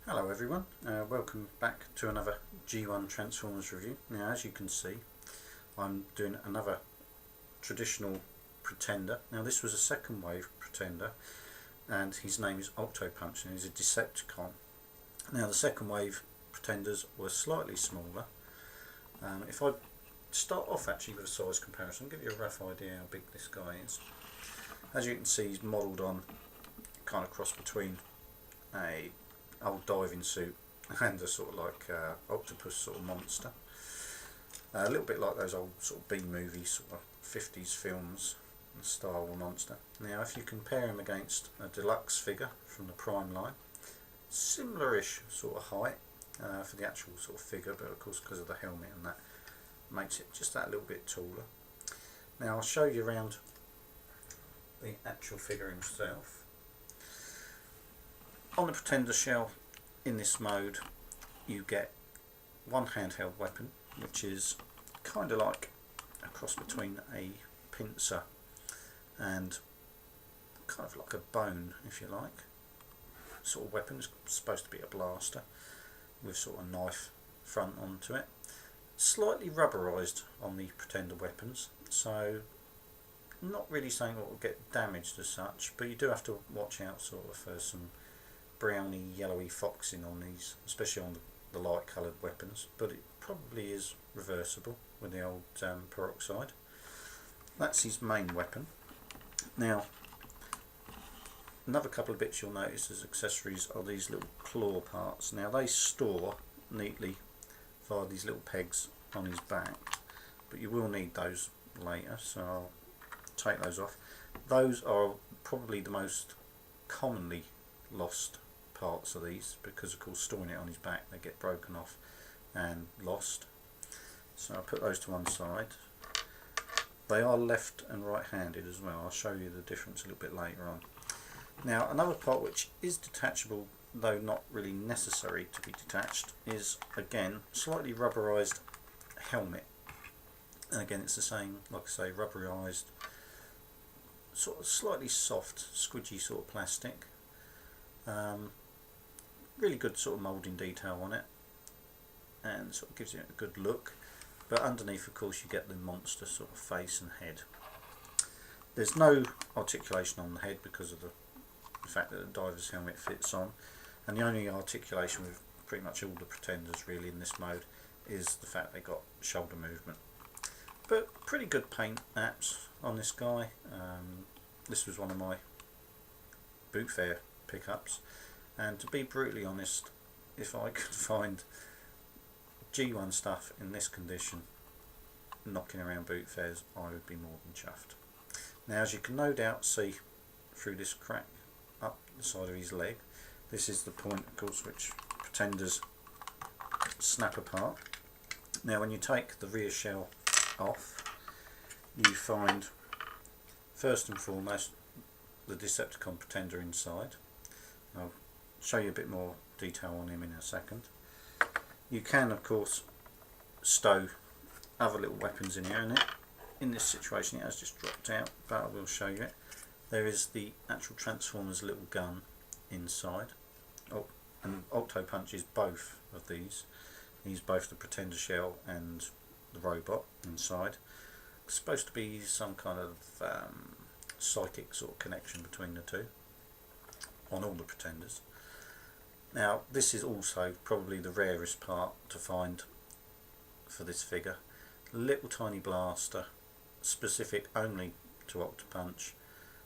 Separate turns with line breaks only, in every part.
Hello everyone, welcome back to another G1 Transformers review. Now as you can see I'm doing another traditional pretender. Now this was a second wave pretender and his name is Octopunch and he's a Decepticon. Now the second wave pretenders were slightly smaller. If I start off actually with a size comparison, give you a rough idea how big this guy is. As you can see he's modelled on kind of cross between a old diving suit and a sort of like octopus sort of monster. A little bit like those old sort of B movie sort of 50s films, the Star Wars monster. Now if you compare him against a deluxe figure from the Prime line, similar-ish sort of height for the actual sort of figure, but of course because of the helmet and that makes it just that little bit taller. Now I'll show you around the actual figure himself. On the Pretender shell in this mode you get one handheld weapon, which is kind of like a cross between a pincer and kind of like a bone, if you like, sort of weapon. It's supposed to be a blaster with sort of knife front onto it. Slightly rubberized on the Pretender weapons, so not really saying it will get damaged as such, but you do have to watch out sort of for some browny yellowy foxing on these, especially on the light coloured weapons, but it probably is reversible with the old peroxide. That's his main weapon. Now another couple of bits you'll notice as accessories are these little claw parts. Now they store neatly via these little pegs on his back, but you will need those later, so I'll take those off. Those are probably the most commonly lost parts of these, because of course storing it on his back they get broken off and lost, so I'll put those to one side. They are left and right handed as well. I'll show you the difference a little bit later on. Now another part which is detachable, though not really necessary to be detached, is again slightly rubberized helmet, and again it's the same, like I say, rubberized, sort of slightly soft squidgy sort of plastic. Really good sort of moulding detail on it, and sort of gives it a good look, but underneath of course you get the monster sort of face and head. There's no articulation on the head because of the fact that the diver's helmet fits on, and the only articulation with pretty much all the Pretenders really in this mode is the fact they got shoulder movement. But pretty good paint apps on this guy. This was one of my boot fair pickups, and to be brutally honest, if I could find G1 stuff in this condition knocking around boot fairs, I would be more than chuffed. Now as you can no doubt see through this crack up the side of his leg, this is the point of course which Pretenders snap apart. Now when you take the rear shell off, you find first and foremost the Decepticon Pretender inside. I'll show you a bit more detail on him in a second. You can of course stow other little weapons in here, and in this situation it has just dropped out, but I will show you it. There is the actual Transformers little gun inside. Oh, and Octopunch is both of these. He's both the Pretender shell and the robot inside. It's supposed to be some kind of psychic sort of connection between the two on all the Pretenders. Now this is also probably the rarest part to find for this figure. Little tiny blaster, specific only to Octopunch,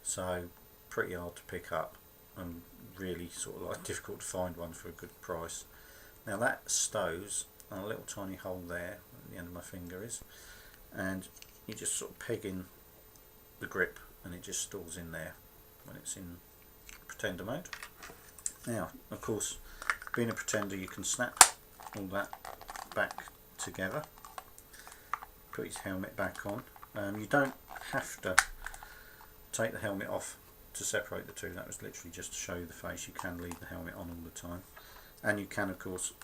so pretty hard to pick up and really sort of like difficult to find one for a good price. Now that stows on a little tiny hole there at the end of my finger is, and you just sort of peg in the grip and it just stalls in there when it's in Pretender mode. Now of course, being a Pretender you can snap all that back together, put his helmet back on. You don't have to take the helmet off to separate the two, that was literally just to show you the face. You can leave the helmet on all the time, and you can of course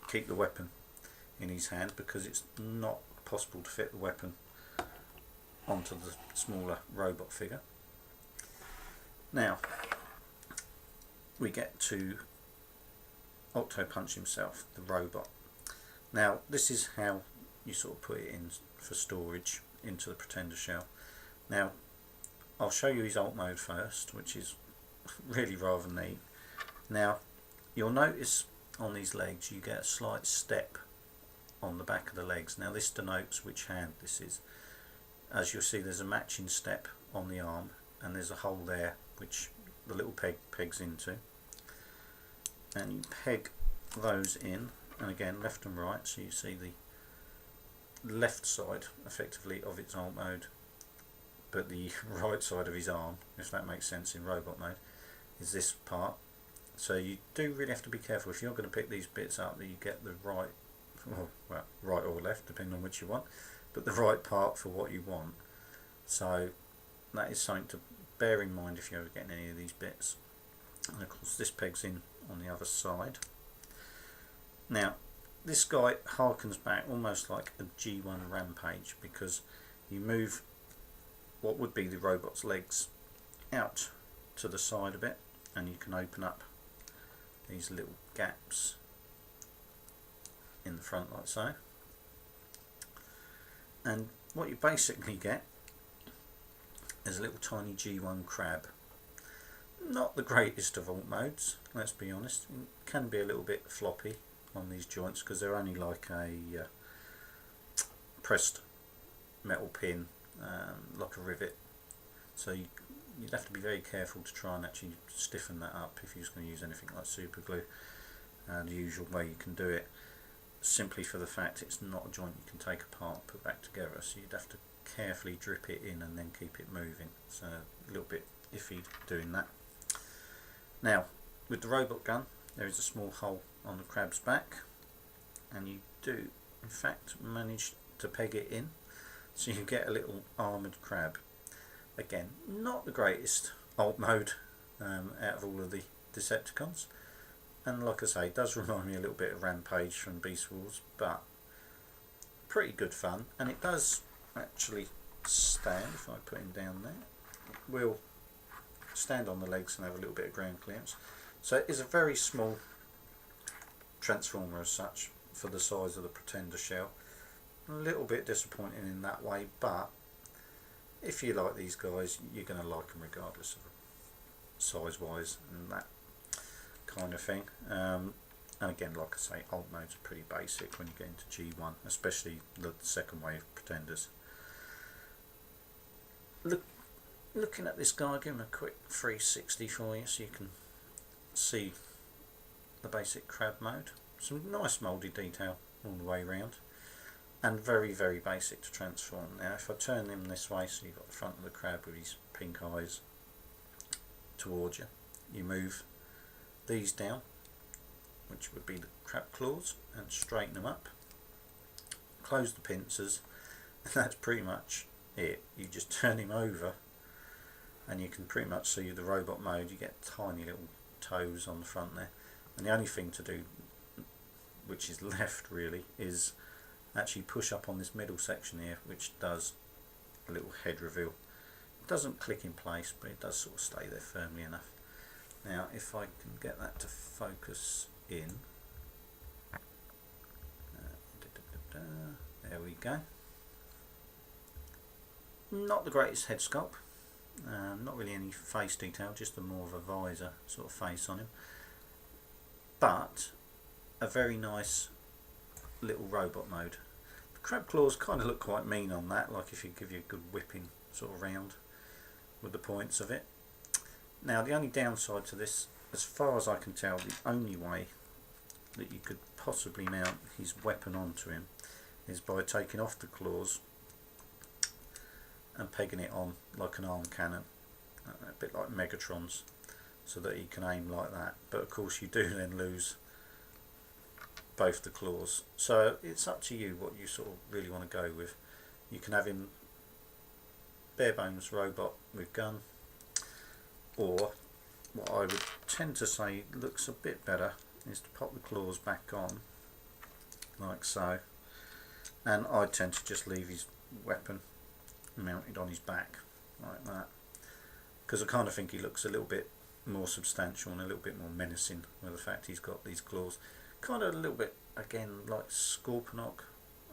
keep the weapon in his hand because it's not possible to fit the weapon onto the smaller robot figure. Now we get to Octopunch himself, the robot. Now this is how you sort of put it in for storage into the Pretender shell. Now I'll show you his alt mode first, which is really rather neat. Now you'll notice on these legs you get a slight step on the back of the legs. Now this denotes which hand this is. As you'll see, there's a matching step on the arm, and there's a hole there which the little peg pegs into, and you peg those in, and again left and right, so you see the left side effectively of its alt mode, but the right side of his arm, if that makes sense in robot mode, is this part. So you do really have to be careful if you're going to pick these bits up that you get the right, well, right or left depending on which you want, but the right part for what you want. So that is something to bear in mind if you're ever getting any of these bits. And of course this pegs in on the other side. Now this guy harkens back almost like a G1 Rampage, because you move what would be the robot's legs out to the side a bit, and you can open up these little gaps in the front like so, and what you basically get is a little tiny G1 crab. Not the greatest of alt modes, let's be honest. It can be a little bit floppy on these joints because they're only like a pressed metal pin, like a rivet, so you'd have to be very careful to try and actually stiffen that up if you're just going to use anything like super glue. The usual way you can do it, simply for the fact it's not a joint you can take apart and put back together, so you'd have to carefully drip it in and then keep it moving. So a little bit iffy doing that. Now with the robot gun, there is a small hole on the crab's back, and you do in fact manage to peg it in, so you get a little armoured crab. Again, not the greatest alt mode out of all of the Decepticons, and like I say, it does remind me a little bit of Rampage from Beast Wars, but pretty good fun. And it does actually stand, if I put him down there, it will stand on the legs and have a little bit of ground clearance. So it is a very small transformer as such for the size of the Pretender shell. A little bit disappointing in that way, but if you like these guys, you're going to like them regardless of size wise and that kind of thing. And again, like I say, alt modes are pretty basic when you get into G1, especially the second wave Pretenders. Looking at this guy, give him a quick 360 for you so you can see the basic crab mode. Some nice mouldy detail all the way around, and very basic to transform. Now if I turn him this way, so you've got the front of the crab with his pink eyes towards you, you move these down, which would be the crab claws, and straighten them up, close the pincers, and that's pretty much it. You just turn him over and you can pretty much see the robot mode. You get tiny little toes on the front there, and the only thing to do, which is left really, is actually push up on this middle section here, which does a little head reveal. It doesn't click in place, but it does sort of stay there firmly enough. Now if I can get that to focus in, there we go. Not the greatest head sculpt, not really any face detail, just a more of a visor sort of face on him, but a very nice little robot mode. The crab claws kind of look quite mean on that, like if you give you a good whipping sort of round with the points of it. Now the only downside to this, as far as I can tell, the only way that you could possibly mount his weapon onto him is by taking off the claws and pegging it on like an arm cannon, a bit like Megatron's, so that he can aim like that. But of course you do then lose both the claws, so it's up to you what you sort of really want to go with. You can have him bare bones robot with gun, or what I would tend to say looks a bit better is to pop the claws back on like so, and I tend to just leave his weapon mounted on his back like that, because I kind of think he looks a little bit more substantial and a little bit more menacing with the fact he's got these claws. Kind of a little bit, again, like Scorponok,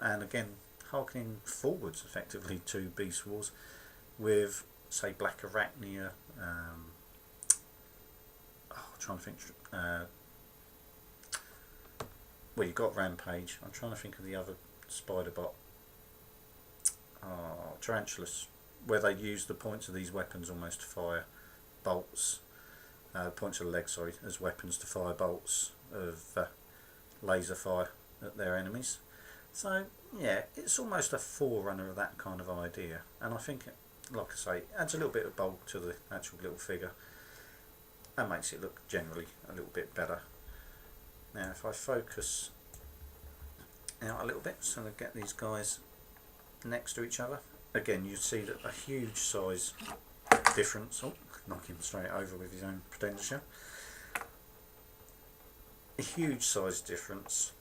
and again, harkening forwards effectively to Beast Wars with, say, Black Arachnia. Trying to think. Well, you've got Rampage. I'm trying to think of the other spider bot. Tarantulas, where they use the points of these weapons almost to fire bolts. Points of the legs, sorry, as weapons to fire bolts of laser fire at their enemies. So yeah, it's almost a forerunner of that kind of idea, and I think, like I say, adds a little bit of bulk to the actual little figure and makes it look generally a little bit better. Now if I focus out a little bit so I get these guys next to each other, again you see that a huge size difference. Oh, knock him straight over with his own Pretender shell. A huge size difference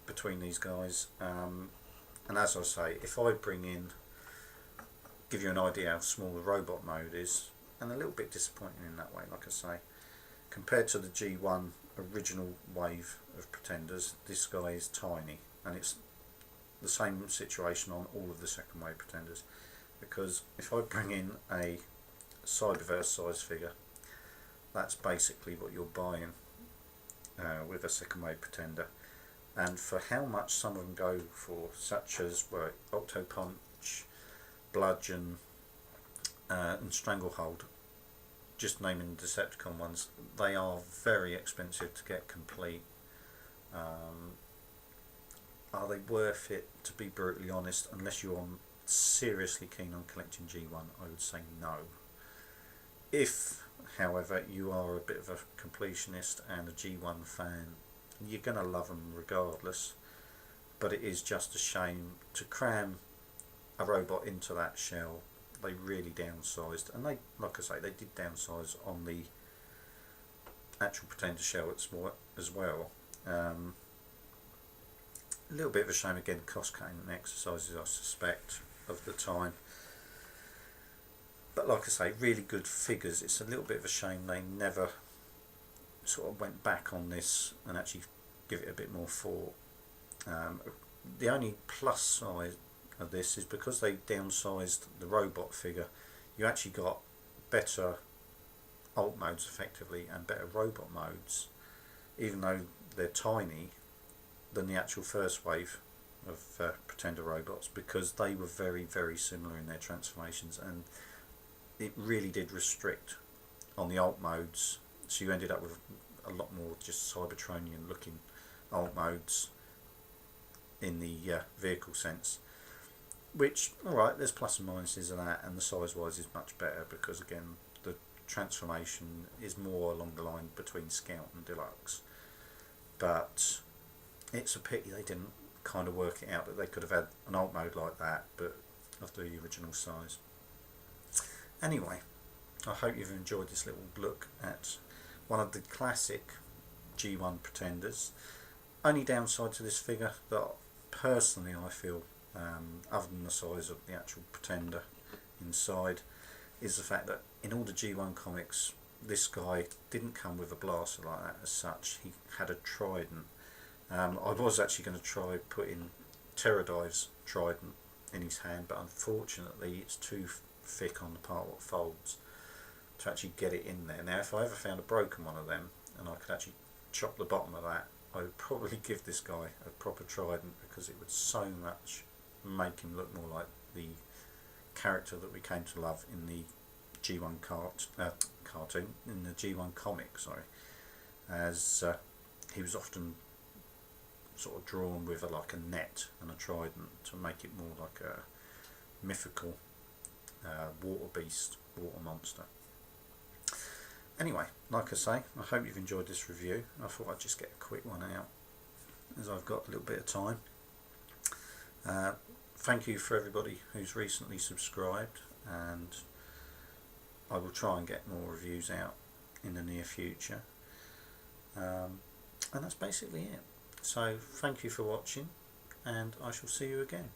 between these guys, and as I say, if I give you an idea how small the robot mode is, and a little bit disappointing in that way, like I say, compared to the G1 original wave of Pretenders, this guy is tiny, and it's the same situation on all of the second wave Pretenders, because if I bring in a Cyberverse size figure, that's basically what you're buying with a second wave Pretender. And for how much some of them go for, such as Octopunch, Bludgeon, and Stranglehold, just naming the Decepticon ones, they are very expensive to get complete. Are they worth it, to be brutally honest? Unless you're seriously keen on collecting G1, I would say no. If, however, you are a bit of a completionist and a G1 fan, you're going to love them regardless, but it is just a shame to cram a robot into that shell. They really downsized, and they, like I say, they did downsize on the actual Pretender shell as well. A little bit of a shame, again, cost cutting exercises, I suspect, of the time. But like I say, really good figures. It's a little bit of a shame they never sort of went back on this and actually give it a bit more thought. The only plus side of this is because they downsized the robot figure, you actually got better alt modes effectively and better robot modes, even though they're tiny, than the actual first wave of Pretender robots, because they were very, very similar in their transformations, and it really did restrict on the alt modes, so you ended up with a lot more just Cybertronian looking alt modes in the vehicle sense, which, alright, there's plus and minuses of that, and the size wise is much better because again the transformation is more along the line between Scout and Deluxe, but it's a pity they didn't kind of work it out that they could have had an alt mode like that but of the original size. Anyway, I hope you've enjoyed this little look at one of the classic G1 Pretenders. Only downside to this figure that personally I feel, other than the size of the actual Pretender inside, is the fact that in all the G1 comics this guy didn't come with a blaster like that as such. He had a trident. I was actually going to try putting Pterodive's trident in his hand, but unfortunately it's too thick on the part what folds to actually get it in there. Now if I ever found a broken one of them and I could actually chop the bottom of that, I would probably give this guy a proper trident, because it would so much make him look more like the character that we came to love in the G1 cartoon, in the G1 comic, sorry, as he was often sort of drawn with like a net and a trident to make it more like a mythical water beast, water monster. Anyway, like I say, I hope you've enjoyed this review. I thought I'd just get a quick one out as I've got a little bit of time. Thank you for everybody who's recently subscribed, and I will try and get more reviews out in the near future. And that's basically it. So thank you for watching, and I shall see you again.